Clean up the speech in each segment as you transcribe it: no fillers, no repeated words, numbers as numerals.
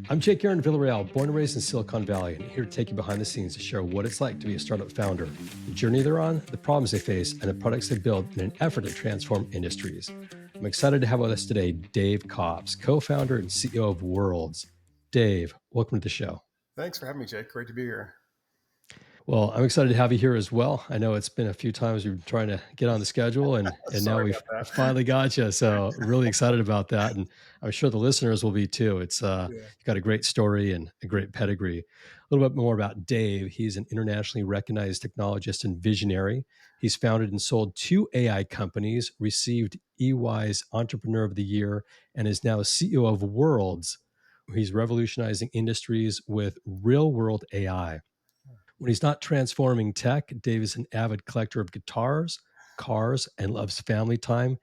I'm Jake Aaron Villarreal, born and raised in Silicon Valley, and here to take you behind the scenes to share what it's like to be a startup founder, the journey they're on, the problems they face, and the products they build in an effort to transform industries. I'm excited to have with us today Dave Kops, co-founder and CEO of Worlds. Dave, welcome to the show. Thanks for having me, Jake. Great to be here. Well, I'm excited to have you here as well. I know it's been a few times we've been trying to get on the schedule and now Sorry we've about that. finally got you. So really excited about that. And I'm sure the listeners will be too. It's Yeah. you've got a great story and a great pedigree. A little bit more about Dave. He's an internationally recognized technologist and visionary. He's founded and sold 2 AI companies, received EY's Entrepreneur of the Year, and is now CEO of Worlds. He's revolutionizing industries with Realworld AI. When he's not transforming tech, Dave is an avid collector of guitars, cars, and loves family time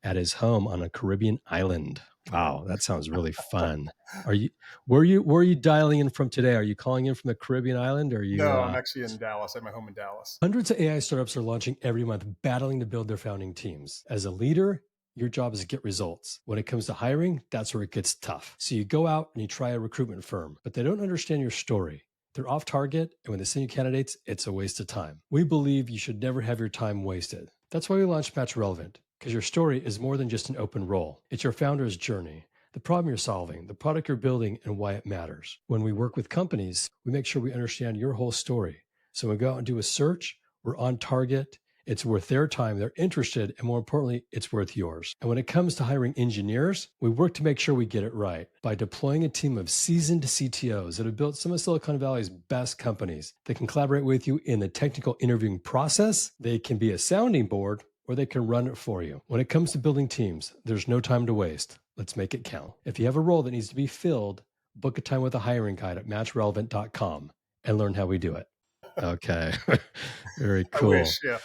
at his home on a Caribbean island. Wow, that sounds really fun. Are you where are you dialing in from today? Are you calling in from the Caribbean island? Or are you No, I'm actually in Dallas. I have my home in Dallas. Hundreds of AI startups are launching every month, battling to build their founding teams. As a leader, your job is to get results. When it comes to hiring, that's where it gets tough. So you go out and you try a recruitment firm, but they don't understand your story. They're off target, and when they send you candidates, it's a waste of time. We believe you should never have your time wasted. That's why we launched Match Relevant, because your story is more than just an open role. It's your founder's journey, the problem you're solving, the product you're building, and why it matters. When we work with companies, we make sure we understand your whole story. So when we go out and do a search, we're on target. It's worth their time. They're interested. And more importantly, it's worth yours. And when it comes to hiring engineers, we work to make sure we get it right by deploying a team of seasoned CTOs that have built some of Silicon Valley's best companies. They can collaborate with you in the technical interviewing process. They can be a sounding board, or they can run it for you. When it comes to building teams, there's no time to waste. Let's make it count. If you have a role that needs to be filled, book a time with a hiring guide at matchrelevant.com and learn how we do it. Okay. Very I cool. wish, yeah.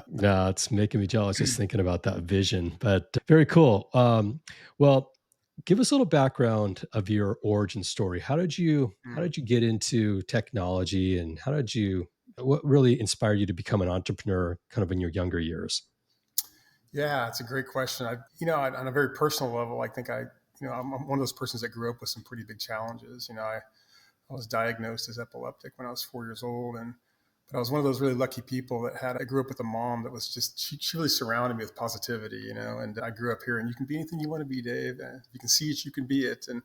No, it's making me jealous just thinking about that vision, but very cool. Well, give us a little background of your origin story. How Mm. did you get into technology, and what really inspired you to become an entrepreneur kind of in your younger years? Yeah, it's a great question. On a very personal level, I think I'm one of those persons that grew up with some pretty big challenges. I was diagnosed as epileptic when I was 4 years old, but I was one of those really lucky people I grew up with a mom that was she really surrounded me with positivity, and I grew up here, and you can be anything you want to be, Dave. And if you can see it, you can be it. And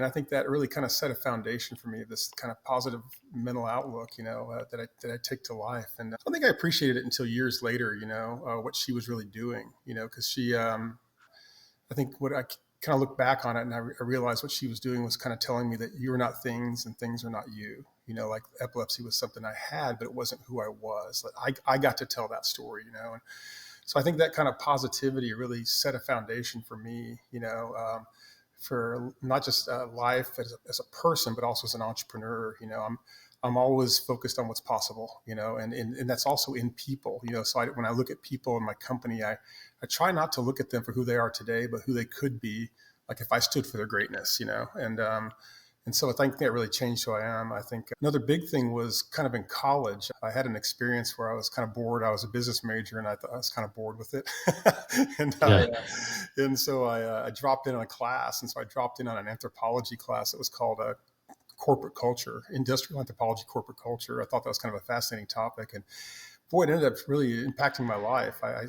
I think that really kind of set a foundation for me, this kind of positive mental outlook, that I take to life. And I don't think I appreciated it until years later, what she was really doing, because I think what I kind of look back on it, and I realized what she was doing was kind of telling me that you're not things and things are not you. Like epilepsy was something I had, but it wasn't who I was. Like I got to tell that story, And so I think that kind of positivity really set a foundation for me, for not just life as a person, but also as an entrepreneur. I'm always focused on what's possible, and that's also in people, So when I look at people in my company, I try not to look at them for who they are today, but who they could be, like if I stood for their greatness, and so I think that really changed who I am. I think another big thing was kind of in college. I had an experience where I was kind of bored. I was a business major, and I thought I was kind of bored with it. and I, Yeah. uh, and so I dropped in on a class. And so I dropped in on an anthropology class that was called corporate culture, industrial anthropology, corporate culture. I thought that was kind of a fascinating topic. And boy, it ended up really impacting my life. I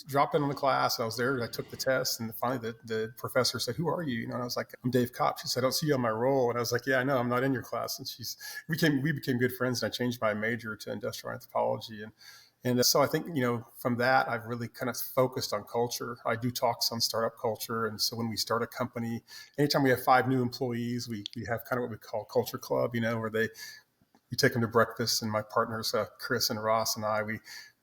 dropped in on the class. I was there. And I took the test, and finally the professor said, "Who are you?" And I was like, "I'm Dave Kopp." She said, "I don't see you on my roll." And I was like, "Yeah, I know. I'm not in your class." And we became good friends. And I changed my major to industrial anthropology. And so I think, from that, I've really kind of focused on culture. I do talks on startup culture. And so when we start a company, anytime we have 5 new employees, we have kind of what we call culture club, where we take them to breakfast, and my partners, Chris and Ross and we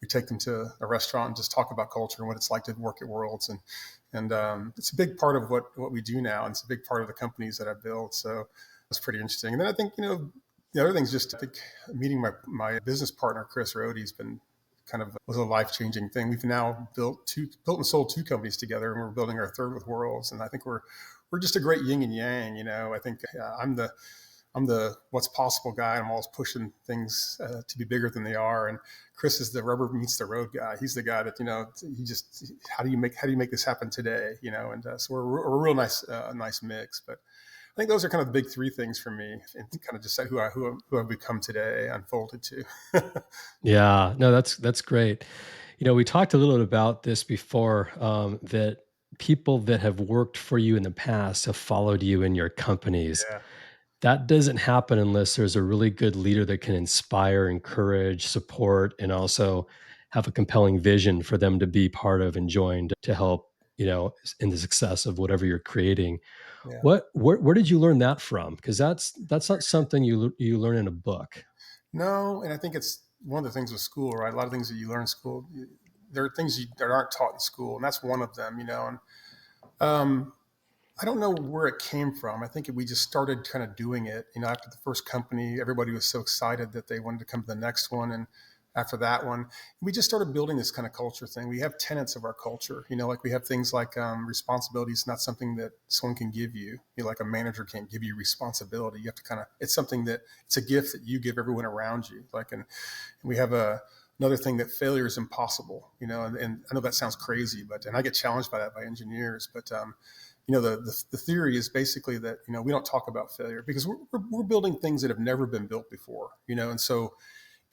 take them to a restaurant and just talk about culture and what it's like to work at Worlds. And it's a big part of what we do now. And it's a big part of the companies that I've built. So it's pretty interesting. And then I think, the other thing's just, I think, meeting my business partner, Chris Rohde, has been kind of was a life-changing thing. We've now built and sold 2 companies together, and we're building our third with Worlds. And I think we're just a great yin and yang. I think I'm I'm the what's possible guy. I'm always pushing things to be bigger than they are. And Chris is the rubber meets the road guy. He's the guy that, he just, how do you make this happen today? And so we're a real nice mix. But I think those are kind of the big three things for me, and kind of just who I've become today unfolded to. Yeah, no, that's great. We talked a little bit about this before, that people that have worked for you in the past have followed you in your companies. Yeah, That doesn't happen unless there's a really good leader that can inspire, encourage, support, and also have a compelling vision for them to be part of and join to help, in the success of whatever you're creating. yeah. Where did you learn that from? Because that's not something you learn in a book. No, and I think it's one of the things with school, right? A lot of things that you learn in school, there are things that aren't taught in school, and that's one of them. And um, I don't know where it came from. I think we just started kind of doing it. After the first company, everybody was so excited that they wanted to come to the next one, and after that one, we just started building this kind of culture thing. We have tenets of our culture. Like we have things like responsibility is not something that someone can give you. Like a manager can't give you responsibility. You have to it's something that it's a gift that you give everyone around you. And we have another thing that failure is impossible. And I know that sounds crazy, and I get challenged by that by engineers, but the theory is basically that we don't talk about failure because we're building things that have never been built before. And so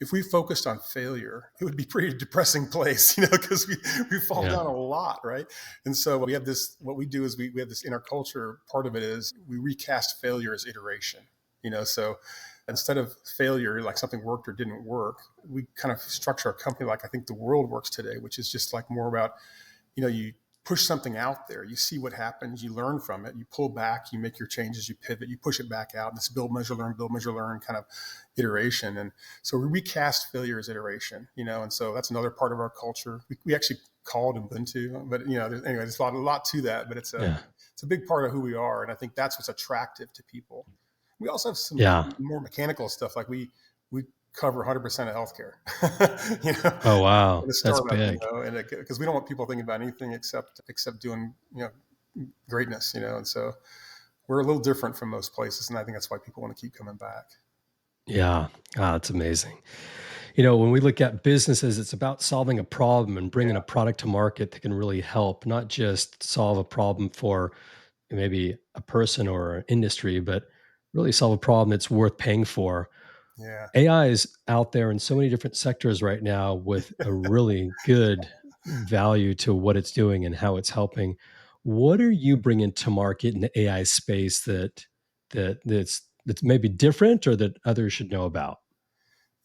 if we focused on failure, it would be a pretty depressing place, because we fall Yeah. down a lot, right? And so we have this. What we do is we have this in our culture. Part of it is we recast failure as iteration. So instead of failure, like something worked or didn't work, we kind of structure our company like I think the world works today, which is just like more about you push something out there, you see what happens, you learn from it, you pull back, you make your changes, you pivot, you push it back out. And this build, measure, learn kind of iteration. And so we recast failure as iteration, and so that's another part of our culture. We actually call it Ubuntu, but there's a lot to that, but Yeah. it's a big part of who we are. And I think that's what's attractive to people. We also have some Yeah. more mechanical stuff. Like we cover 100% of healthcare, Oh, wow. in a That's startup, big. and because we don't want people thinking about anything except doing, greatness, and so we're a little different from most places, and I think that's why people want to keep coming back. Yeah. Ah, it's amazing. When we look at businesses, it's about solving a problem and bringing a Yeah, product to market that can really help, not just solve a problem for maybe a person or an industry, but really solve a problem that's worth paying for. yeah, AI is out there in so many different sectors right now with a really good value to what it's doing and how it's helping. What are you bringing to market in the AI space that's maybe different or that others should know about?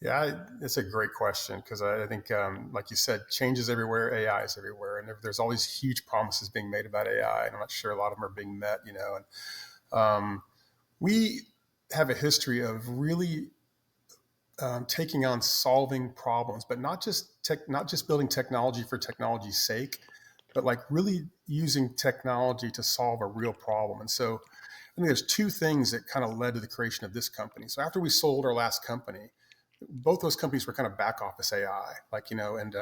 yeah. It's a great question because I think, like you said, change is everywhere, AI is everywhere, and there's all these huge promises being made about AI, and I'm not sure a lot of them are being met. And we have a history of really taking on solving problems, but not just building technology for technology's sake, but like really using technology to solve a real problem. And so I think there's two things that kind of led to the creation of this company. So after we sold our last company, both those companies were kind of back office AI, and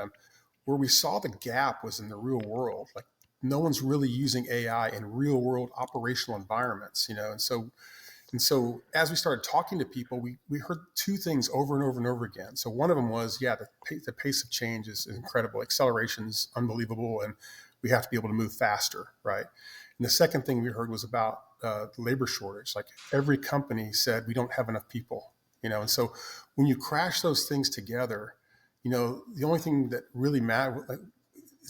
where we saw the gap was in the real world. Like no one's really using AI in real world operational environments, and so as we started talking to people, we heard two things over and over and over again. So one of them was, yeah, the pace of change is incredible. Acceleration is unbelievable, and we have to be able to move faster, right? And the second thing we heard was about the labor shortage. Like every company said, we don't have enough people, and so when you crash those things together, the only thing that really matters, it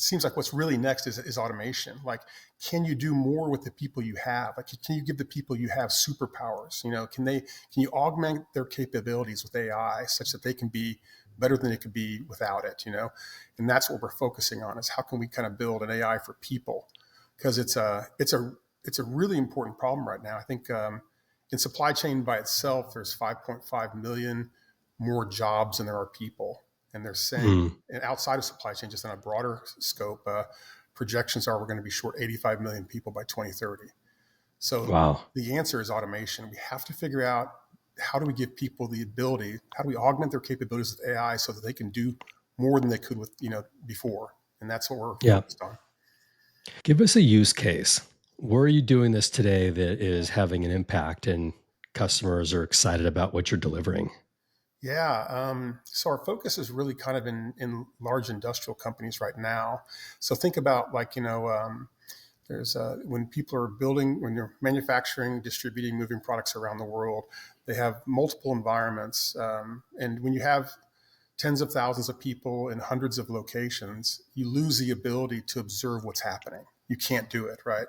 seems like what's really next is automation. Like, can you do more with the people you have? Like, can you give the people you have superpowers? Can you augment their capabilities with AI such that they can be better than they could be without it? And that's what we're focusing on is how can we kind of build an AI for people? Because it's a really important problem right now. I think in supply chain by itself, there's 5.5 million more jobs than there are people, and they're saying, Mm, and outside of supply chain, just on a broader scope, projections are we're going to be short 85 million people by 2030. So wow. the answer is automation. We have to figure out how do we give people the ability, how do we augment their capabilities with AI so that they can do more than they could with before, and that's what we're Yeah. focused on. Give us a use case. Where are you doing this today that is having an impact and customers are excited about what you're delivering? Yeah. So our focus is really kind of in large industrial companies right now. So think about like, there's when people are building, when they're manufacturing, distributing, moving products around the world, they have multiple environments. And when you have tens of thousands of people in hundreds of locations, you lose the ability to observe what's happening. You can't do it, right?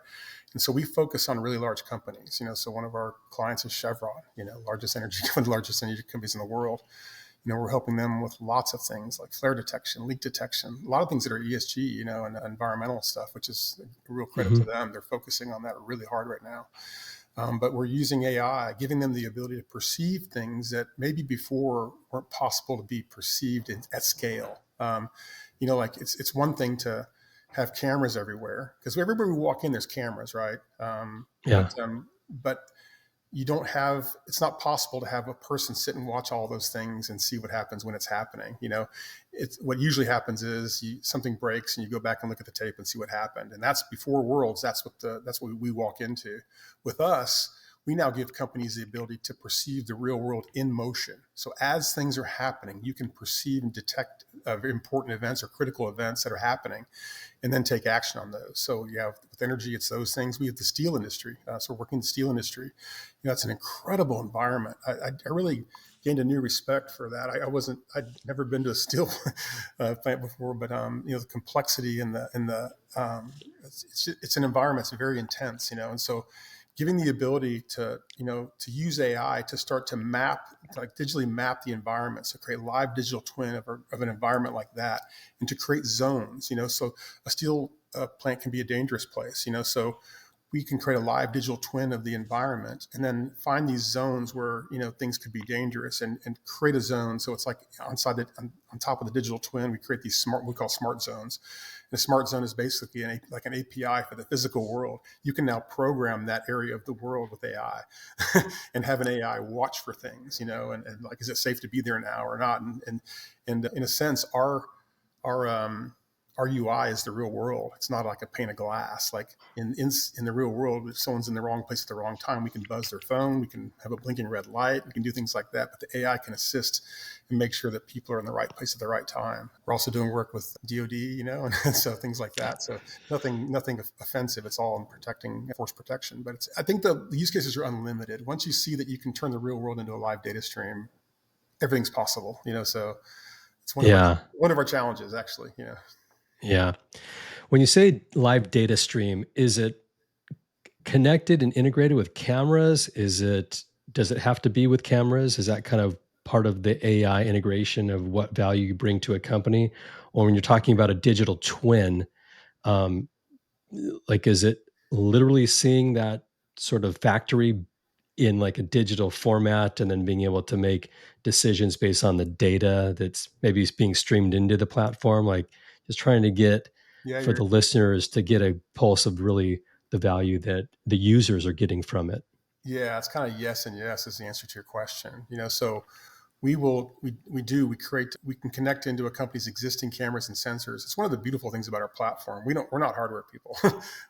And so we focus on really large companies. So one of our clients is Chevron, largest energy, one of the largest energy companies in the world. We're helping them with lots of things like flare detection, leak detection, a lot of things that are ESG, and environmental stuff, which is a real credit to Hmm. them. They're focusing on that really hard right now. But we're using AI, giving them the ability to perceive things that maybe before weren't possible to be perceived at scale. Like it's one thing to have cameras everywhere because everywhere we walk in, there's cameras, right? Yeah. But you don't have, it's not possible to have a person sit and watch all those things and see what happens when it's happening. It's what usually happens is something breaks and you go back and look at the tape and see what happened. And that's before worlds. That's what we walk into. With us, we now give companies the ability to perceive the real world in motion. So as things are happening, you can perceive and detect important events or critical events that are happening and then take action on those. So yeah, with energy, it's those things. We have the steel industry. So we're working in the steel industry. It's an incredible environment. I really gained a new respect for that. I'd never been to a steel plant before, but the complexity it's an environment that's very intense, and so giving the ability to use AI to start to digitally map the environment, so create a live digital twin of an environment like that, and to create zones, so a steel plant can be a dangerous place, so we can create a live digital twin of the environment and then find these zones where things could be dangerous and create a zone. So it's like on top of the digital twin, we create these we call smart zones. And a smart zone is basically like an API for the physical world. You can now program that area of the world with AI and have an AI watch for things, and like, is it safe to be there now or not? And in a sense, our UI is the real world. It's not like a pane of glass. Like in the real world, if someone's in the wrong place at the wrong time, we can buzz their phone, we can have a blinking red light, we can do things like that. But the AI can assist and make sure that people are in the right place at the right time. We're also doing work with DoD, and so things like that. So nothing offensive. It's all in protecting force protection. But I think the use cases are unlimited. Once you see that you can turn the real world into a live data stream, everything's possible. So it's Yeah. one of our challenges, actually. Yeah. When you say live data stream, is it connected and integrated with cameras? Does it have to be with cameras? Is that kind of part of the AI integration of what value you bring to a company? Or when you're talking about a digital twin, um, like, is it literally seeing that sort of factory in like a digital format and then being able to make decisions based on the data that's maybe is being streamed into the platform? Like, just trying to get Yeah, for you're the listeners to get a pulse of really the value that the users are getting from it. Yeah, it's kind of yes and yes is the answer to your question. So we can connect into a company's existing cameras and sensors. It's one of the beautiful things about our platform. We're not hardware people.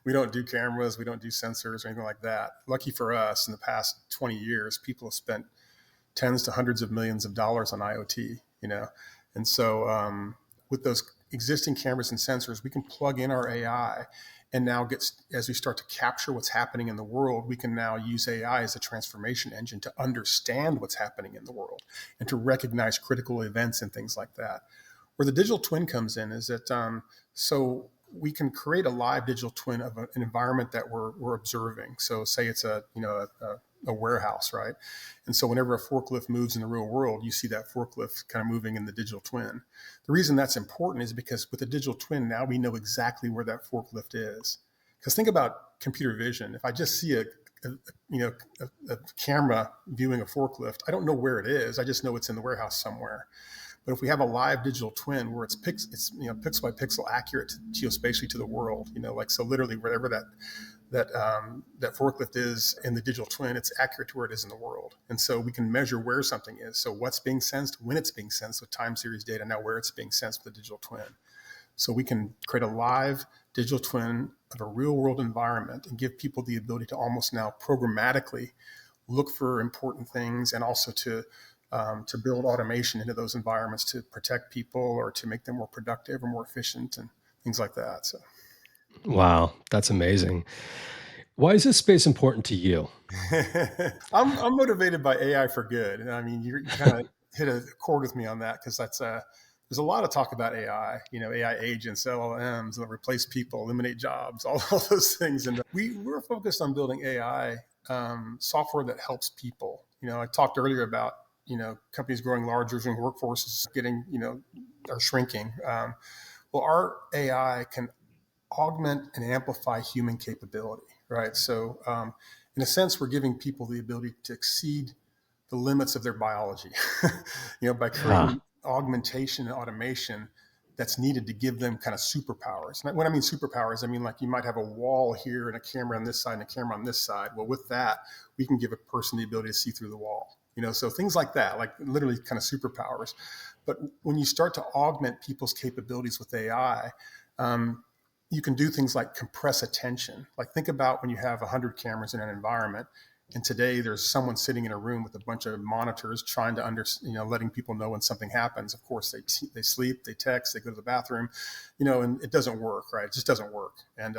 We don't do cameras, we don't do sensors or anything like that. Lucky for us, in the past 20 years, people have spent tens to hundreds of millions of dollars on IoT, and so with those existing cameras and sensors, we can plug in our AI, and now as we start to capture what's happening in the world, we can now use AI as a transformation engine to understand what's happening in the world and to recognize critical events and things like that. Where the digital twin comes in is that so we can create a live digital twin of an environment that we're observing. So say it's a warehouse, right? And so whenever a forklift moves in the real world, you see that forklift kind of moving in the digital twin. The reason that's important is because with the digital twin, now we know exactly where that forklift is. Because think about computer vision. If I just see a a camera viewing a forklift, I don't know where it is. I just know it's in the warehouse somewhere. But if we have a live digital twin where it's pixel by pixel accurate geospatially to the world, like, so literally wherever that forklift is in the digital twin, it's accurate to where it is in the world. And so we can measure where something is. So what's being sensed, when it's being sensed with time series data, now where it's being sensed with the digital twin. So we can create a live digital twin of a real world environment and give people the ability to almost now programmatically look for important things, and also to build automation into those environments to protect people or to make them more productive or more efficient and things like that. So Wow, that's amazing. Why is this space important to you? I'm motivated by AI for good. And I mean, you kind of hit a chord with me on that because there's a lot of talk about AI, AI agents, LLMs that replace people, eliminate jobs, all those things. And we're focused on building AI software that helps people. I talked earlier about, companies growing larger and workforces getting, are shrinking. Well, our AI can augment and amplify human capability, right? So, in a sense, we're giving people the ability to exceed the limits of their biology, by Ah, creating augmentation and automation that's needed to give them kind of superpowers. And when I mean superpowers, I mean like you might have a wall here and a camera on this side and a camera on this side. Well, with that, we can give a person the ability to see through the wall. So things like that, like literally kind of superpowers. But when you start to augment people's capabilities with AI, you can do things like compress attention. Like think about when you have 100 cameras in an environment, and today there's someone sitting in a room with a bunch of monitors trying to letting people know when something happens. Of course, they sleep, they text, they go to the bathroom, and it doesn't work, right? It just doesn't work. And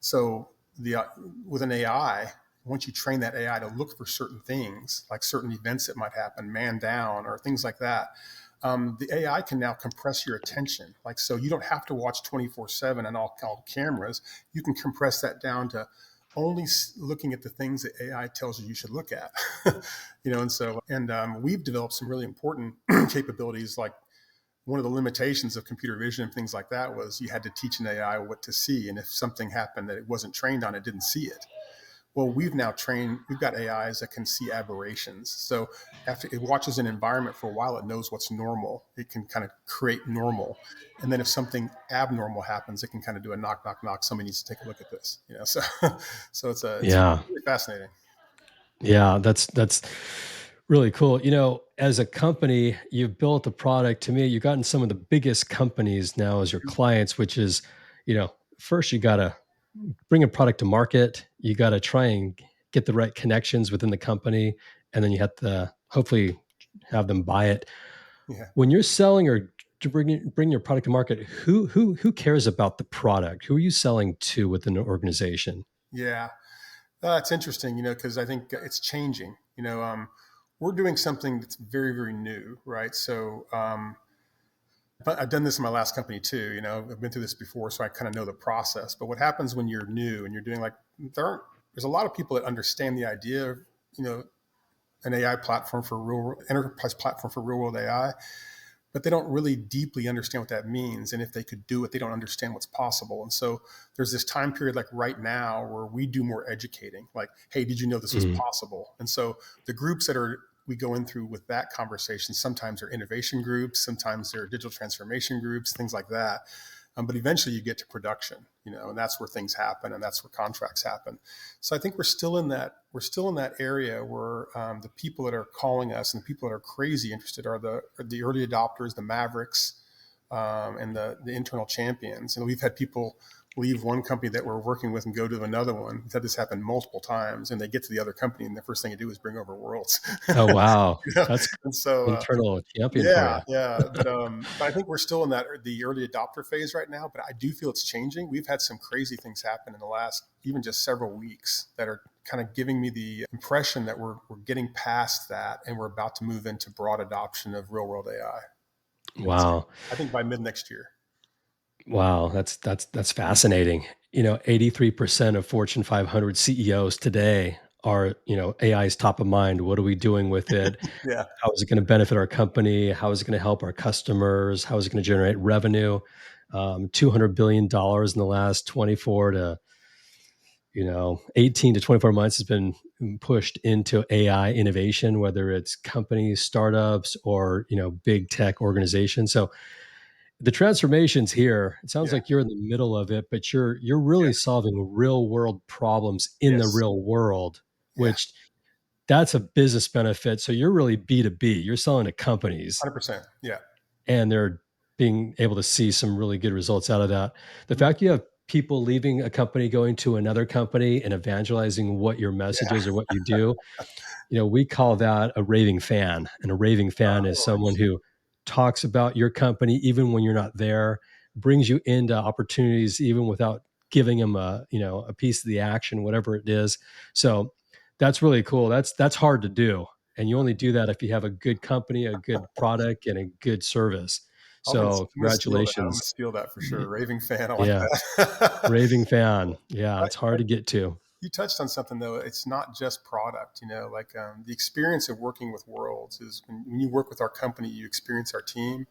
so the with an AI, once you train that AI to look for certain things, like certain events that might happen, man down or things like that, the AI can now compress your attention. Like, so you don't have to watch 24/7 on all cameras. You can compress that down to only looking at the things that AI tells you should look at. And we've developed some really important capabilities. Like one of the limitations of computer vision and things like that was you had to teach an AI what to see. And if something happened that it wasn't trained on, it didn't see it. Well, we've got AIs that can see aberrations. So after it watches an environment for a while, it knows what's normal. It can kind of create normal. And then if something abnormal happens, it can kind of do a knock, knock, knock. Somebody needs to take a look at this. So so it's yeah. really fascinating. Yeah, that's really cool. As a company, you've built a product. To me, you've gotten some of the biggest companies now as your clients, which is, first you got to bring a product to market. You got to try and get the right connections within the company, and then you have to hopefully have them buy it. Yeah. When you're selling or to bring your product to market, who cares about the product? Who are you selling to within an organization? Yeah. It's interesting, because I think it's changing. We're doing something that's very, very new, right? So, but I've done this in my last company too. I've been through this before, so I kind of know the process. But what happens when you're new and you're doing like there's a lot of people that understand the idea of you know an AI platform for real enterprise platform for real world AI, but they don't really deeply understand what that means. And if they could do it, they don't understand what's possible. And so there's this time period like right now where we do more educating, like, hey, did you know this was Mm, possible? And so the groups that are we go in through with that conversation, sometimes they're innovation groups, sometimes they're digital transformation groups, things like that. But eventually you get to production, and that's where things happen and that's where contracts happen. So I think we're still in that area where the people that are calling us and the people that are crazy interested are the early adopters, the mavericks, and the internal champions. And we've had people leave one company that we're working with and go to another one. We've had this happen multiple times, and they get to the other company, and the first thing they do is bring over worlds. oh wow, you know? that's And so, internal champion for yeah, you. yeah, but I think we're still in the early adopter phase right now. But I do feel it's changing. We've had some crazy things happen in the last even just several weeks that are kind of giving me the impression that we're getting past that and we're about to move into broad adoption of real world AI. So Wow. I think by mid next year. Wow, that's fascinating. 83% of Fortune 500 CEOs today are, AI is top of mind. What are we doing with it? Yeah, How is it going to benefit our company? How is it going to help our customers? How is it going to generate revenue? $200 billion in the last 24 to 18 to 24 months has been pushed into AI innovation, whether it's companies, startups, or big tech organizations. So the transformations here, it sounds yeah, like you're in the middle of it, but you're yeah, really solving real world problems in the yes, real world, yeah, which that's a business benefit. So you're really B2B. You're selling to companies 100%. Yeah. and they're being able to see some really good results out of that. The Mhm. fact you have people leaving a company, going to another company and evangelizing what your message Yeah. is or what you do, we call that a raving fan. And a raving fan is Oh, someone who talks about your company even when you're not there, brings you into opportunities even without giving them a piece of the action, whatever it is. So that's really cool. That's hard to do. And you only do that if you have a good company, a good product, and a good service. So I'm gonna steal that. I'm gonna congratulations. steal that for sure. Y- Raving fan. I like Yeah. that. Raving fan. Yeah. It's hard to get to. You touched on something though. It's not just product, like the experience of working with Worlds is when you work with our company, you experience our team.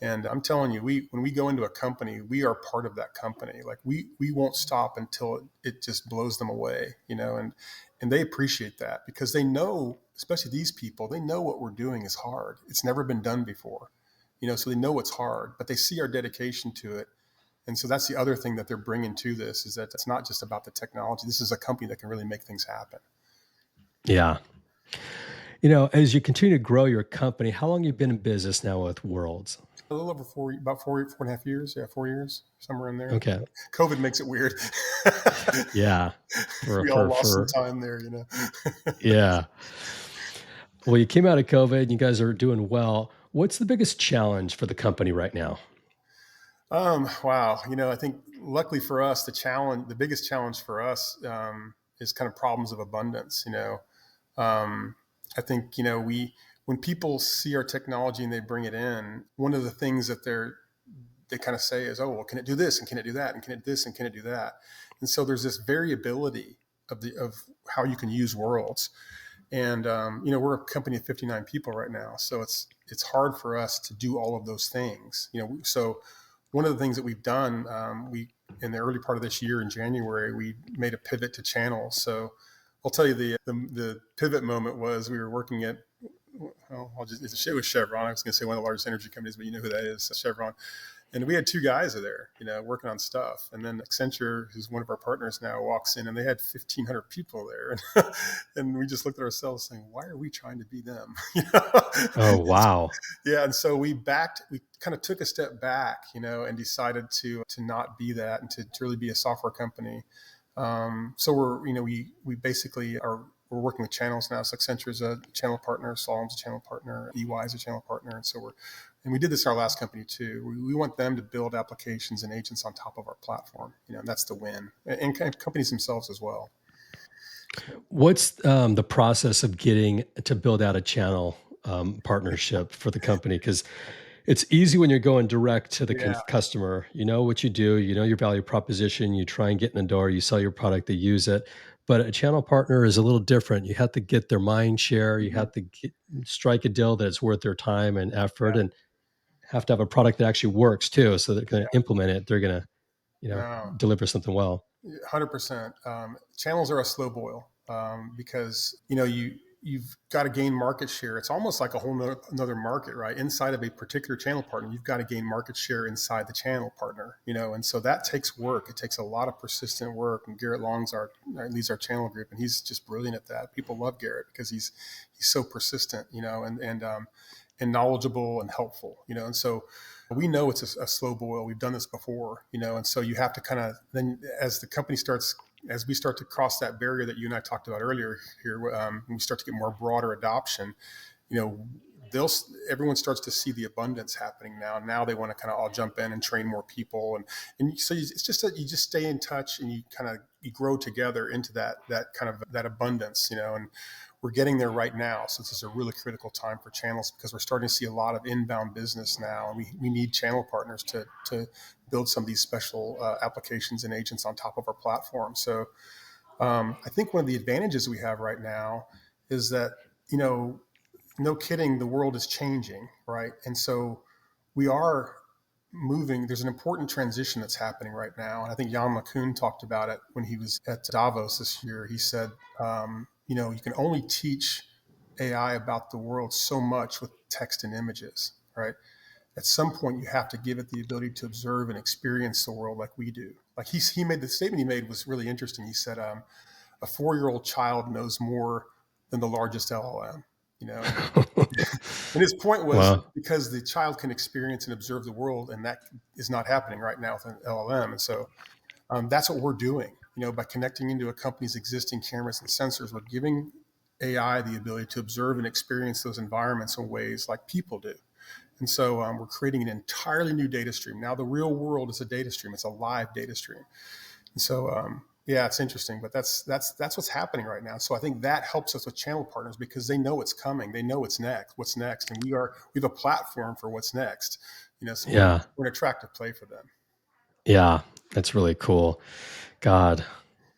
And I'm telling you, when we go into a company, we are part of that company. Like we won't stop until it just blows them away, and they appreciate that because they know, especially these people, they know what we're doing is hard. It's never been done before, so they know it's hard, but they see our dedication to it. And so that's the other thing that they're bringing to this is that it's not just about the technology. This is a company that can really make things happen. Yeah. As you continue to grow your company, how long you been in business now with Worlds? A little over about 4.5 years. Yeah, 4 years, somewhere in there. Okay. COVID makes it weird. Yeah. For We all for lost some for time there. yeah. Well, you came out of COVID and you guys are doing well. What's the biggest challenge for the company right now? Wow. I think luckily for us, the biggest challenge for us is kind of problems of abundance. I think, when people see our technology and they bring it in, one of the things that they kind of say is, oh, well, can it do this and can it do that and can it do this and can it do that? And so there's this variability of how you can use worlds. And we're a company of 59 people right now, so it's hard for us to do all of those things. So one of the things that we've done, we in the early part of this year in January, we made a pivot to channels. So I'll tell you the pivot moment was we were working at, well, it was Chevron. I was going to say one of the largest energy companies, but you know who that is, Chevron. And we had two guys there, working on stuff. And then Accenture, who's one of our partners now, walks in and they had 1,500 people there. And, and we just looked at ourselves saying, why are we trying to be them? Oh, wow. Yeah. And so we kind of took a step back, and decided to not be that and to really be a software company. So we basically we're working with channels now. So Accenture is a channel partner, Solom's a channel partner, EY is a channel partner, and and we did this in our last company too. We want them to build applications and agents on top of our platform, and that's the win, and companies themselves as well. So, What's the process of getting to build out a channel partnership for the company? Because it's easy when you're going direct to the yeah. customer. You know what you do, you know your value proposition, you try and get in the door, you sell your product, they use it. But a channel partner is a little different. You have to get their mind share, you Mhm. have to strike a deal that it's worth their time and effort, Yeah. and have to have a product that actually works too. So they're going to implement it, they're going to, No. deliver something well. 100%. Channels are a slow boil because you've got to gain market share. It's almost like a whole another market, right? Inside of a particular channel partner, you've got to gain market share inside the channel partner, and so that takes work. It takes a lot of persistent work. And Garrett Long's leads our channel group, and he's just brilliant at that. People love Garrett because he's so persistent, and knowledgeable and helpful, and so we know it's a slow boil. We've done this before, and so you have to kind of then as we start to cross that barrier that you and I talked about earlier here, we start to get more broader adoption, you know, they'll everyone starts to see the abundance happening now. Now they want to kind of all jump in and train more people, and so it's just that you just stay in touch and you grow together into that kind of that abundance, and we're getting there right now. So this is a really critical time for channels because we're starting to see a lot of inbound business now, and we need channel partners to build some of these special applications and agents on top of our platform. So I think one of the advantages we have right now is that, no kidding, the world is changing, right? And so we are moving. There's an important transition that's happening right now. And I think Jan LeCun talked about it when he was at Davos this year. He said, you can only teach AI about the world so much with text and images, right? At some point, you have to give it the ability to observe and experience the world like we do. Like he made the statement he made was really interesting. He said, a 4-year-old child knows more than the largest LLM, and his point was Wow. because the child can experience and observe the world, and that is not happening right now with an LLM. And so That's what we're doing. By connecting into a company's existing cameras and sensors, we're giving AI the ability to observe and experience those environments in ways like people do. And so we're creating an entirely new data stream. Now the real world is a data stream. It's a live data stream. And so yeah, it's interesting, but that's what's happening right now. So I think that helps us with channel partners because they know it's coming. They know what's next, and we have a platform for what's next. So Yeah. we're an attractive play for them. Yeah. That's really cool. God,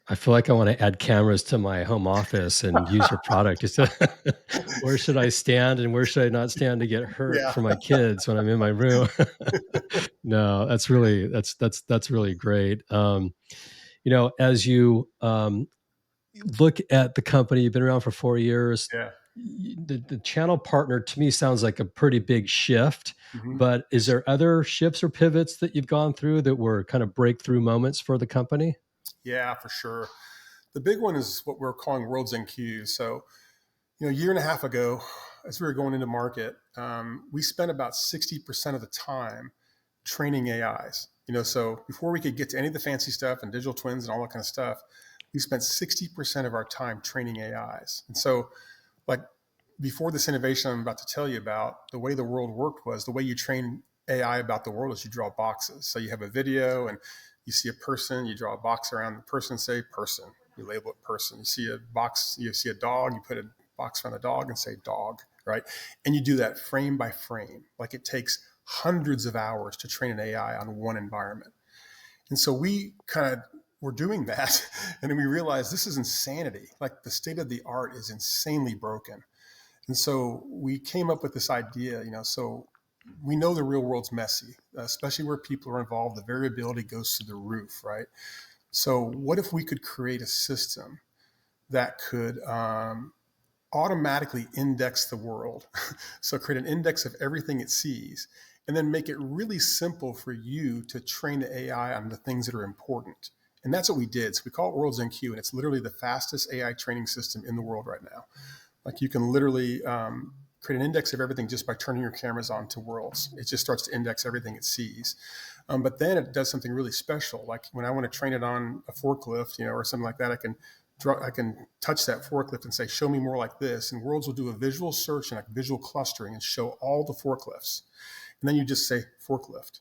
I feel like I want to add cameras to my home office and use your product. Just to, where should I stand and where should I not stand to get hurt Yeah, for my kids when I'm in my room? No, that's really great. As you look at the company, you've been around for 4 years. yeah. The channel partner to me sounds like a pretty big shift. Hmm. But is there other shifts or pivots that you've gone through that were kind of breakthrough moments for the company? Yeah, for sure. The big one is what we're calling worlds and cues. So a year and a half ago, as we were going into market, we spent about 60% of the time training AIs. So before we could get to any of the fancy stuff and digital twins and all that kind of stuff, we spent 60% of our time training AIs. And so, like, before this innovation I'm about to tell you about, the way the world worked was the way you train AI about the world is you draw boxes. So you have a video and you see a person, you draw a box around the person, say person, you label it person. You see a box, you see a dog, you put a box around the dog and say dog, right? And you do that frame by frame. Like it takes hundreds of hours to train an AI on one environment. And so we kind of were doing that. And then we realized this is insanity. Like the state of the art is insanely broken. And so we came up with this idea, so we know the real world's messy, especially where people are involved. The variability goes through the roof, right? So what if we could create a system that could automatically index the world? So create an index of everything it sees and then make it really simple for you to train the AI on the things that are important. And that's what we did. So we call it Worlds NQ, and it's literally the fastest AI training system in the world right now. Like you can literally create an index of everything just by turning your cameras on to worlds. It just starts to index everything it sees. But then it does something really special. Like when I want to train it on a forklift, or something like that, I can touch that forklift and say, show me more like this. And Worlds will do a visual search and like visual clustering and show all the forklifts. And then you just say forklift.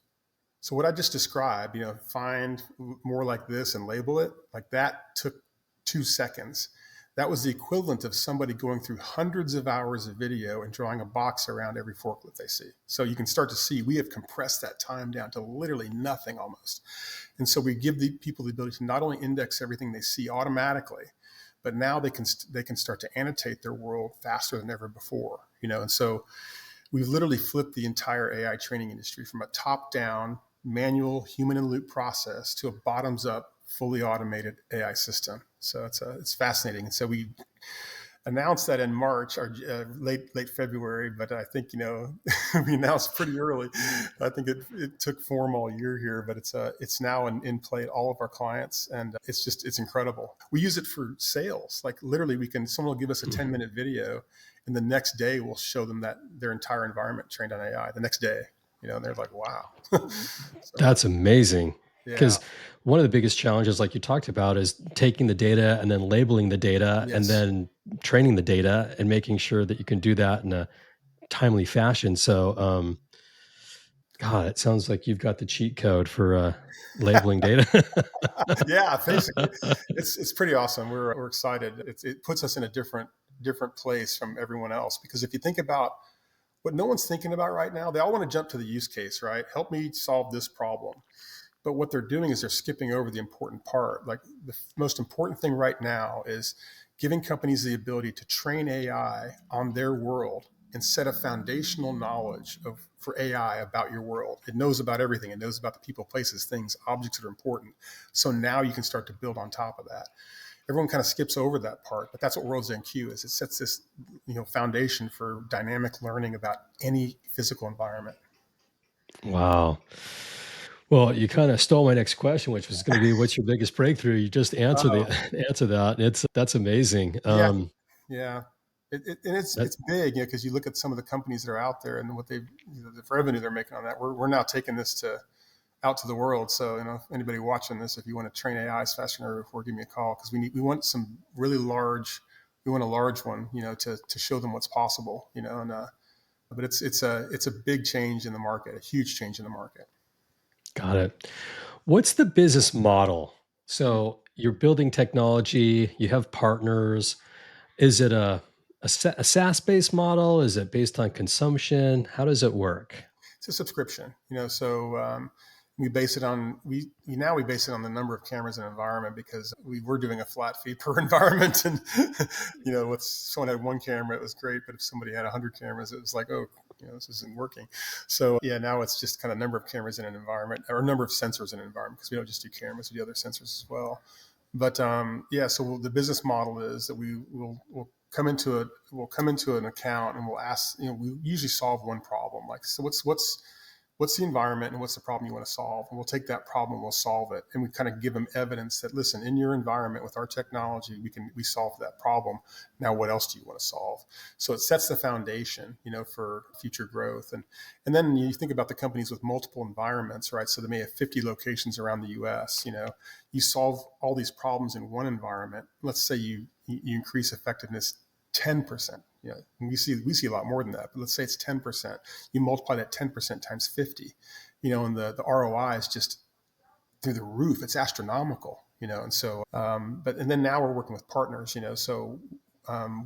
So what I just described, find more like this and label it, like that took 2 seconds. That was the equivalent of somebody going through hundreds of hours of video and drawing a box around every forklift they see. So you can start to see we have compressed that time down to literally nothing almost. And so we give the people the ability to not only index everything they see automatically, but now they can start to annotate their world faster than ever before. And so we've literally flipped the entire AI training industry from a top-down, manual, human-in-loop process to a bottoms-up, fully automated AI system. So it's fascinating. And so we announced that in March or late February, but I think we announced pretty early. I think it took form all year here, but it's now in play at all of our clients, and it's incredible. We use it for sales. Like literally, someone will give us a 10-minute video, and the next day we'll show them that their entire environment trained on AI. The next day, and they're like, wow. So That's amazing. yeah, Because one of the biggest challenges, like you talked about, is taking the data and then labeling the data and yes. then training the data and making sure that you can do that in a timely fashion. So, God, it sounds like you've got the cheat code for labeling data. Yeah, basically, it's pretty awesome. We're excited. It puts us in a different place from everyone else because if you think about what no one's thinking about right now, they all want to jump to the use case, right? Help me solve this problem. But what they're doing is they're skipping over the important part. Like the most important thing right now is giving companies the ability to train AI on their world and set a foundational knowledge for AI about your world. It knows about everything. It knows about the people, places, things, objects that are important. So now you can start to build on top of that. Everyone kind of skips over that part, but that's what Worlds NQ is. It sets this, foundation for dynamic learning about any physical environment. Wow. Well, you kind of stole my next question, which was going to be, "What's your biggest breakthrough?" You just answered the Uh-oh. answer that. That's amazing. Yeah, yeah. And That it's big, because you look at some of the companies that are out there and what the revenue they're making on that. We're now taking this to out to the world. So, if anybody watching this, if you want to train AIs faster than before, give me a call, because we want some really large, we want a large one, to show them what's possible, and but it's a big change in the market, a huge change in the market. Got it. What's the business model? So you're building technology, you have partners. Is it a SaaS-based model? Is it based on consumption? How does it work? It's a subscription, so we base it on we base it on the number of cameras in an environment, because we were doing a flat fee per environment, and with someone had one camera, it was great, but if somebody had 100 cameras, it was like, oh, this isn't working. So yeah, now it's just kind of number of cameras in an environment, or number of sensors in an environment, because we don't just do cameras, we do other sensors as well. But yeah, so the business model is that we'll come into an account, and we'll ask, we usually solve one problem. Like, so what's the environment, and what's the problem you want to solve? And we'll take that problem, we'll solve it. And we kind of give them evidence that, listen, in your environment with our technology, we solve that problem. Now, what else do you want to solve? So it sets the foundation, for future growth. And then you think about the companies with multiple environments, right? So they may have 50 locations around the US, you solve all these problems in one environment. Let's say you increase effectiveness 10%. We see a lot more than that, but let's say it's 10%. You multiply that 10% times 50, and the ROI is just through the roof. It's astronomical, and so, and then now we're working with partners, so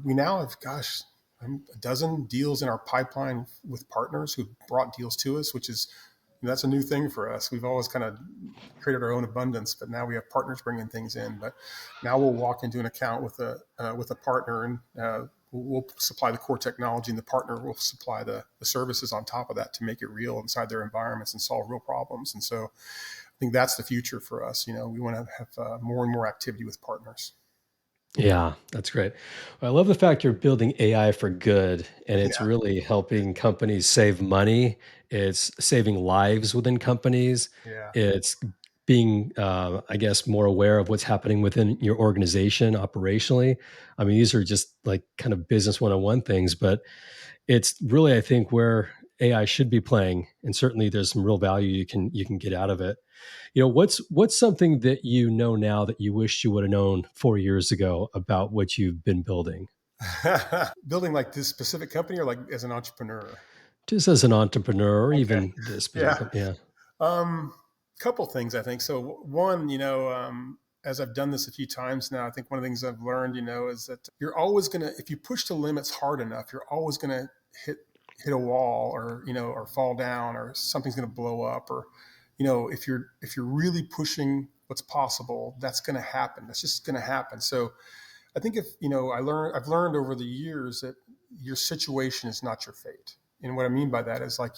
we now have, gosh, a dozen deals in our pipeline with partners who brought deals to us, which is, that's a new thing for us. We've always kind of created our own abundance, but now we have partners bringing things in. But now we'll walk into an account with a partner, and we'll supply the core technology, and the partner will supply the services on top of that to make it real inside their environments and solve real problems. And so I think that's the future for us. We want to have more and more activity with partners. Yeah, that's great. Well, I love the fact you're building AI for good, and it's Yeah, really helping companies save money. It's saving lives within companies. yeah. It's being, I guess, more aware of what's happening within your organization operationally. I mean, these are just like kind of business 101 things, but it's really, I think, where AI should be playing. And certainly there's some real value you can get out of it. What's something that you know now that you wish you would have known 4 years ago about what you've been building? Building like this specific company, or like as an entrepreneur? Just as an entrepreneur or Okay. even this specific Yeah. company. Yeah. Um, Couple things, I think. So one, as I've done this a few times now, I think one of the things I've learned, is that you're always gonna, if you push the limits hard enough, you're always gonna hit hit a wall, or or fall down, or something's gonna blow up, or if you're really pushing what's possible, that's gonna happen. That's just gonna happen. So I think, if I've learned over the years that your situation is not your fate. And what I mean by that is, like,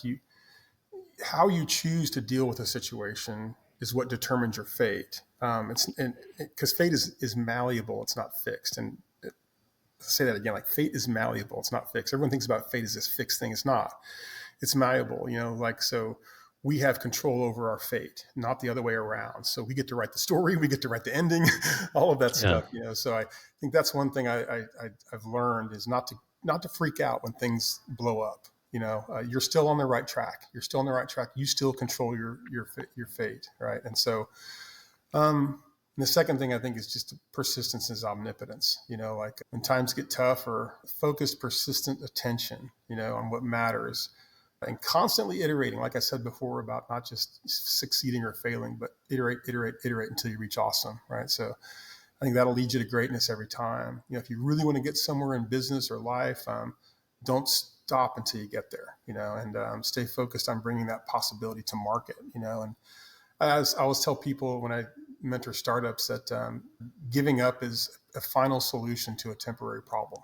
how you choose to deal with a situation is what determines your fate. It's because fate is malleable; it's not fixed. And I'll say that again: like, fate is malleable; it's not fixed. Everyone thinks about fate as this fixed thing. It's not. It's malleable. Like, so. We have control over our fate, not the other way around. So we get to write the story, we get to write the ending, all of that Yeah. stuff. So I think that's one thing I've learned, is not to freak out when things blow up. You're still on the right track. You're still on the right track. You still control your fate, right? And so, the second thing I think is just persistence is omnipotence. Like, when times get tough, or focused, persistent attention, on what matters, and constantly iterating. Like I said before, about not just succeeding or failing, but iterate until you reach awesome, right? So I think that'll lead you to greatness every time. If you really want to get somewhere in business or life, don't stop until you get there, and stay focused on bringing that possibility to market, and I always tell people when I mentor startups that giving up is a final solution to a temporary problem.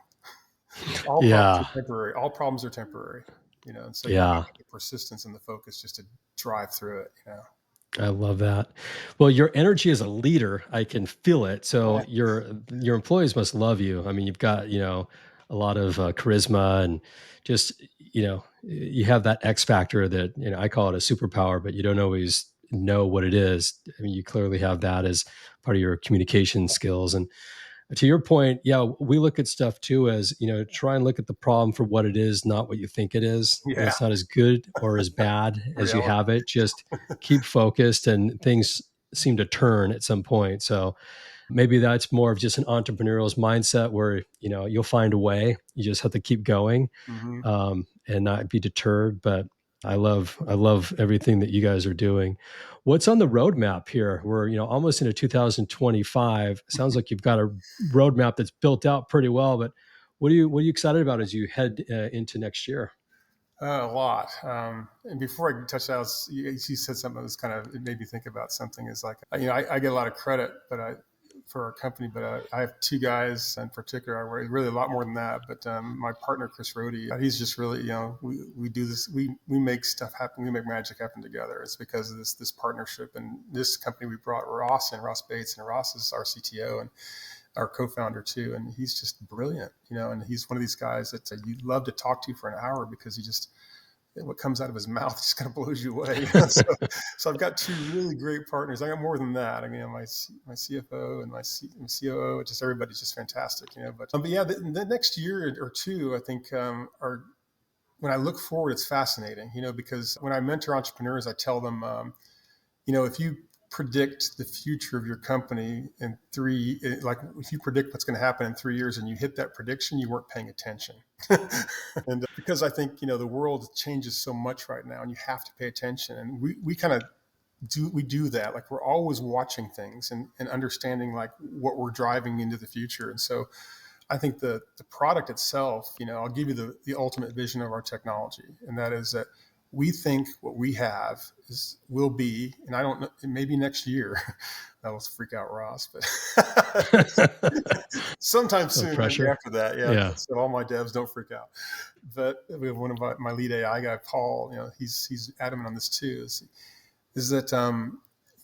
All problems Yeah. are temporary. All problems are temporary, and so you got to Yeah. have the persistence and the focus just to drive through it. I love that. Well, your energy as a leader, I can feel it. So Yeah. your employees must love you. I mean, you've got, a lot of charisma and just, you have that X factor that, I call it a superpower, but you don't always know what it is. I mean, you clearly have that as part of your communication skills. And To your point, yeah, we look at stuff too as, try and look at the problem for what it is, not what you think it is. And Yeah, it's not as good or as bad as you reality. have it. Just keep focused and things seem to turn at some point. So maybe that's more of just an entrepreneurial's mindset where, you'll find a way. You just have to keep going, Hmm. and not be deterred. But I love everything that you guys are doing. What's on the roadmap here? We're almost into 2025. Sounds like you've got a roadmap that's built out pretty well. But what are you excited about as you head into next year? A lot. And before I touch that, you said something that was kind of, it made me think about something. Is like, I get a lot of credit, for our company, but I have two guys in particular. I worry really a lot more than that. But my partner, Chris Rohde, he's just really, we do this, we make stuff happen, we make magic happen together. It's because of this partnership and this company we brought Ross Bates, and Ross is our CTO and our co-founder too, and he's just brilliant, and he's one of these guys that you love to talk to for an hour because he just, what comes out of his mouth just kind of blows you away. So I've got two really great partners. I got more than that. I mean, my CFO and my COO, just everybody's just fantastic. But yeah, the next year or two, I think, are, when I look forward, it's fascinating. Because when I mentor entrepreneurs, I tell them, if you predict the future of your company in like if you predict what's going to happen in 3 years and you hit that prediction, you weren't paying attention. And because I think, the world changes so much right now and you have to pay attention. And we kind of do that. Like, we're always watching things and understanding like what we're driving into the future. And so I think the product itself, I'll give you the ultimate vision of our technology. And that is that we think what we have will be, and I don't know, maybe next year, that'll freak out Ross, but sometime No soon, maybe pressure. after that. Yeah. Yeah. So all my devs, don't freak out. But we have one of my lead AI guy, Paul, he's adamant on this too, is that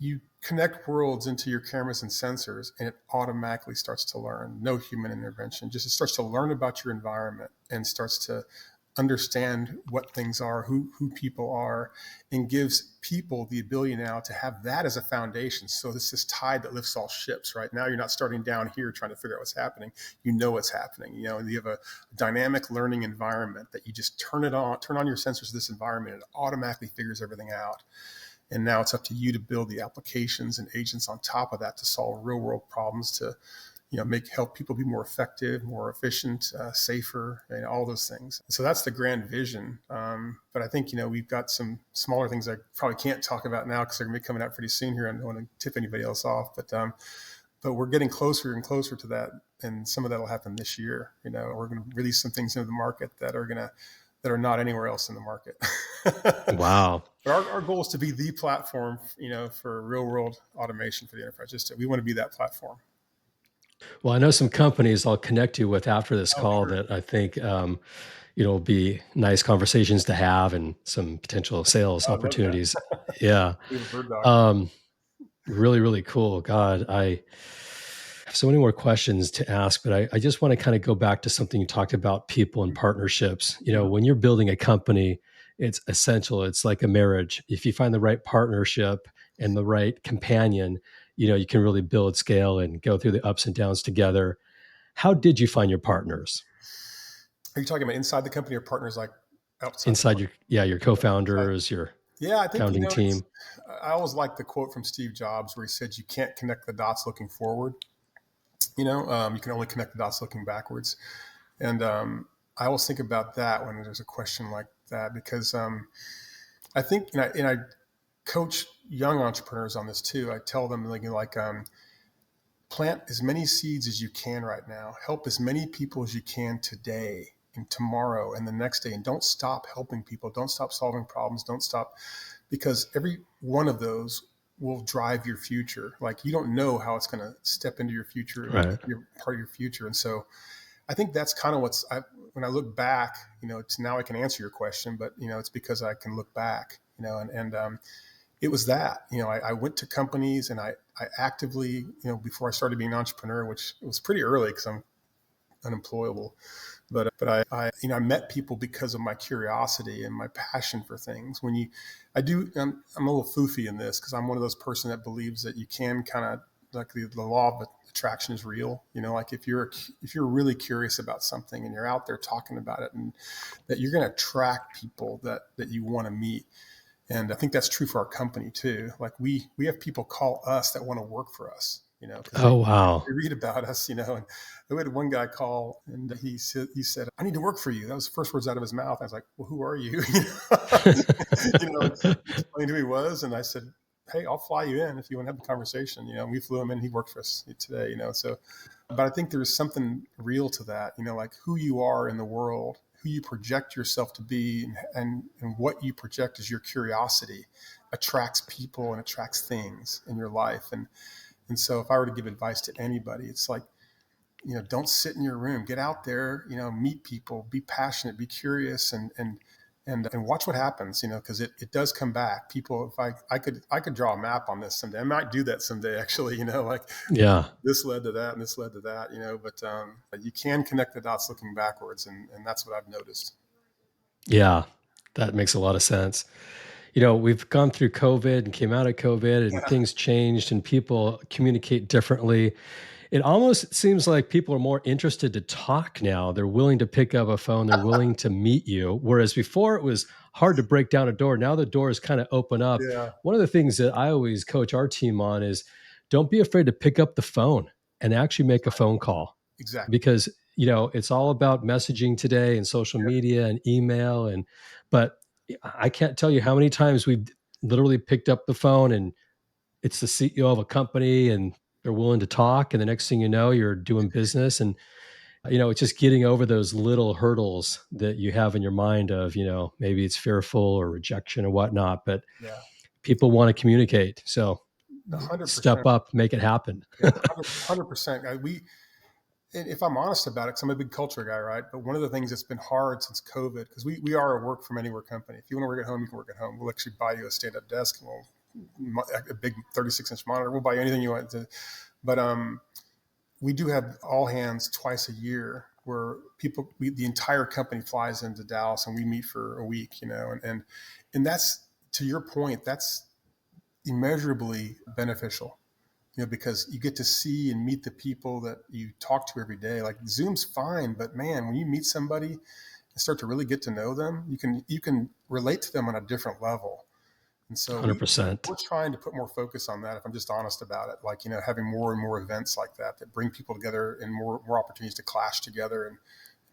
you connect worlds into your cameras and sensors and it automatically starts to learn. No human intervention, just it starts to learn about your environment and starts to understand what things are, who people are, and gives people the ability now to have that as a foundation. So this is tide that lifts all ships. Right now, you're not starting down here trying to figure out what's happening. You know what's happening. And you have a dynamic learning environment that you just turn on your sensors to this environment, and it automatically figures everything out. And now it's up to you to build the applications and agents on top of that to solve real world problems, to help people be more effective, more efficient, safer, and all those things. So that's the grand vision. But I think, we've got some smaller things I probably can't talk about now because they're going to be coming out pretty soon here. I don't want to tip anybody else off, but we're getting closer and closer to that, and some of that will happen this year. We're going to release some things into the market that are not anywhere else in the market. Wow. But our goal is to be the platform, for real world automation for the enterprise. We want to be that platform. Well, I know some companies I'll connect you with after this Oh, call sure. that I think, will be nice conversations to have and some potential sales I love that. opportunities. Yeah. We have a bird dog. Um, Really, really cool. God, I have so many more questions to ask, but I just want to kind of go back to something you talked about, people and partnerships. Mhm. When you're building a company, it's essential. It's like a marriage. If you find the right partnership and the right companion, you can really build scale and go through the ups and downs together. How did you find your partners Are you talking about inside the company or partners like outside the inside your outside? co-founders, your Yeah, I think, founding team? I always like the quote from Steve Jobs where he said, "You can't connect the dots looking forward. You can only connect the dots looking backwards." And I always think about that when there's a question like that, because I think, and I coach young entrepreneurs on this too. I tell them, plant as many seeds as you can right now, help as many people as you can today and tomorrow and the next day, and don't stop helping people, don't stop solving problems, don't stop, because every one of those will drive your future. Like, you don't know how it's going to step into your future and Right. be part of your future. And so I think that's kind of when I look back, it's now I can answer your question, but it's because I can look back, and it was that, I went to companies and I actively, before I started being an entrepreneur, which was pretty early because I'm unemployable, but I met people because of my curiosity and my passion for things. I'm a little foofy in this because I'm one of those person that believes that you can kind of like the law of attraction is real. Like if you're really curious about something and you're out there talking about it, and that you're going to attract people that you want to meet. And I think that's true for our company too. Like we have people call us that want to work for us, because Oh, wow. they read about us, and we had one guy call and he said, "I need to work for you." That was the first words out of his mouth. I was like, "Well, who are you?" And he explained who he was, and I said, "Hey, I'll fly you in if you want to have a conversation." We flew him in. He worked for us today. So, but I think there's something real to that. Like who you are in the world, who you project yourself to be, and what you project as your curiosity attracts people and attracts things in your life. And so if I were to give advice to anybody, it's like, don't sit in your room, get out there, meet people, be passionate, be curious, and watch what happens, because it does come back. People, if I could draw a map on this someday. I might do that someday, actually, like Yeah. this led to that and this led to that, but you can connect the dots looking backwards. And that's what I've noticed. Yeah. That makes a lot of sense. We've gone through COVID and came out of COVID and Yeah. things changed and people communicate differently. It almost seems like people are more interested to talk now. They're willing to pick up a phone, they're willing to meet you. Whereas before it was hard to break down a door. Now the doors kind of open up. Yeah. One of the things that I always coach our team on is don't be afraid to pick up the phone and actually make a phone call Exactly. because it's all about messaging today and social Yeah. media and email but I can't tell you how many times we've literally picked up the phone and it's the CEO of a company and they're willing to talk. And the next thing you know, you're doing business. And, it's just getting over those little hurdles that you have in your mind of, maybe it's fearful or rejection or whatnot, but Yeah. people want to communicate. So A hundred step percent. up, make it happen. Yeah. 100%. And if I'm honest about it, because I'm a big culture guy, right? But one of the things that's been hard since COVID, because we are a work from anywhere company. If you want to work at home, you can work at home. We'll actually buy you a stand up desk, and a big 36-inch monitor. We'll buy you anything you want to. But we do have all hands twice a year where the entire company flies into Dallas and we meet for a week, and that's, to your point, that's immeasurably beneficial, because you get to see and meet the people that you talk to every day. Like Zoom's fine, but man, when you meet somebody and start to really get to know them, you can relate to them on a different level. And so we're 100%. trying to put more focus on that. If I'm just honest about it, like, having more and more events like that bring people together and more opportunities to clash together and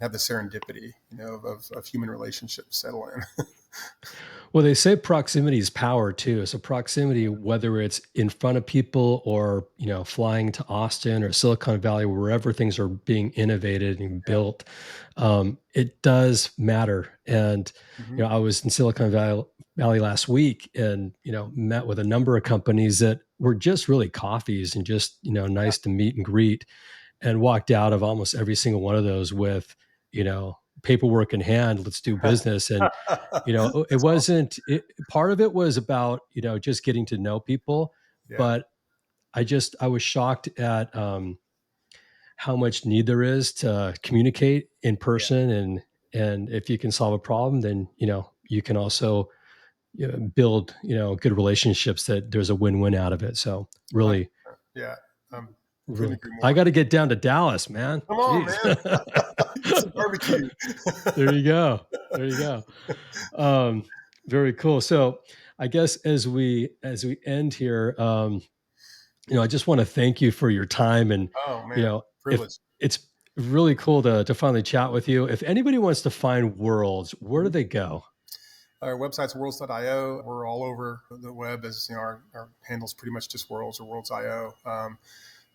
have the serendipity, of human relationships settle in. Well, they say proximity is power too. So proximity, whether it's in front of people or, flying to Austin or Silicon Valley, wherever things are being innovated and Yeah. built, it does matter. And, Hmm. I was in Silicon Valley last week and, met with a number of companies that were just really coffees and just, nice to meet and greet and walked out of almost every single one of those with, paperwork in hand, let's do business. And it That's awesome. wasn't part of it was about, just getting to know people, Yeah. but I was shocked at how much need there is to communicate in Yeah. person and if you can solve a problem, then you can also build good relationships that there's a win-win out of it. So really, 100%. Yeah. Um, couldn't really, agree I more. got to get down to Dallas, man. Come on, Jeez. man. Get some barbecue. There you go. There you go. Um, very cool. So I guess as we end here, I just want to thank you for your time and Oh you man, know, if privilege. it's really cool to finally chat with you. If anybody wants to find worlds, where do Mhm. they go? Our website's worlds.io. We're all over the web, as our handle's pretty much just worlds or worlds.io.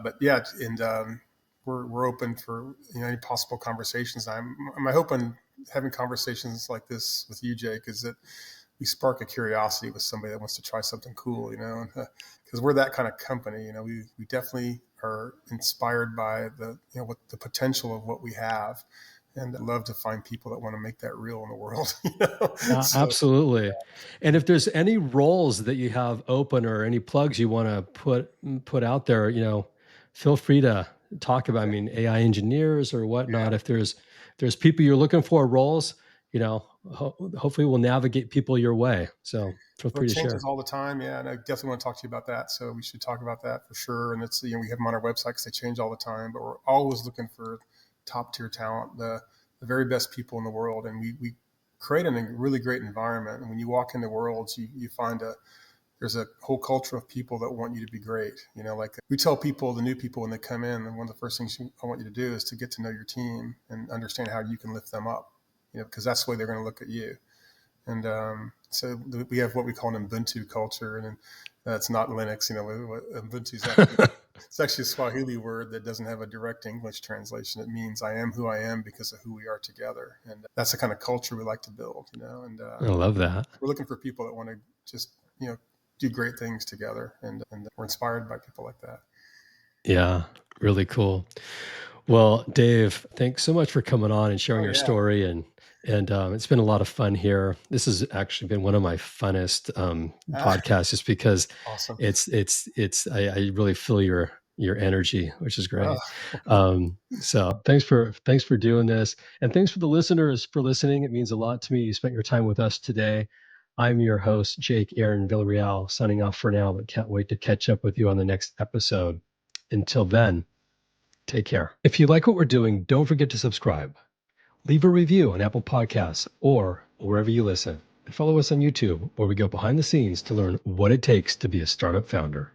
But yeah, and we're open for any possible conversations. I'm hoping having conversations like this with you, Jake, is that we spark a curiosity with somebody that wants to try something cool, because we're that kind of company. We definitely are inspired by what the potential of what we have, and I'd love to find people that want to make that real in the world. So Absolutely. And if there's any roles that you have open or any plugs you want to put out there, feel free to talk about. I mean, AI engineers or yeah, whatnot. If there's people you're looking for roles, hopefully we'll navigate people your way. So feel Well, free it to changes share. all the time. Yeah, and I definitely want to talk to you about that. So we should talk about that for sure. And it's, we have them on our website because they change all the time. But we're always looking for top tier talent, the very best people in the world, and we create a really great environment. And when you walk into worlds, you find there's a whole culture of people that want you to be great. Like we tell people, the new people when they come in, and one of the first things I want you to do is to get to know your team and understand how you can lift them up. Because that's the way they're going to look at you. And so we have what we call an Ubuntu culture, and that's not Linux. Ubuntu is actually it's actually a Swahili word that doesn't have a direct English translation. It means I am who I am because of who we are together, and that's the kind of culture we like to build. And I love that. we're looking for people that want to just do great things together, and we're inspired by people like that. Yeah, really cool. Well, Dave, thanks so much for coming on and sharing Oh your yeah, story, and it's been a lot of fun here. This has actually been one of my funnest podcasts, just because awesome. I really feel your energy, which is Oh, great. So thanks for doing this, and thanks for the listeners for listening. It means a lot to me. You spent your time with us today. I'm your host, Jake Aaron Villarreal, signing off for now, but can't wait to catch up with you on the next episode. Until then, take care. If you like what we're doing, don't forget to subscribe. Leave a review on Apple Podcasts or wherever you listen. And follow us on YouTube, where we go behind the scenes to learn what it takes to be a startup founder.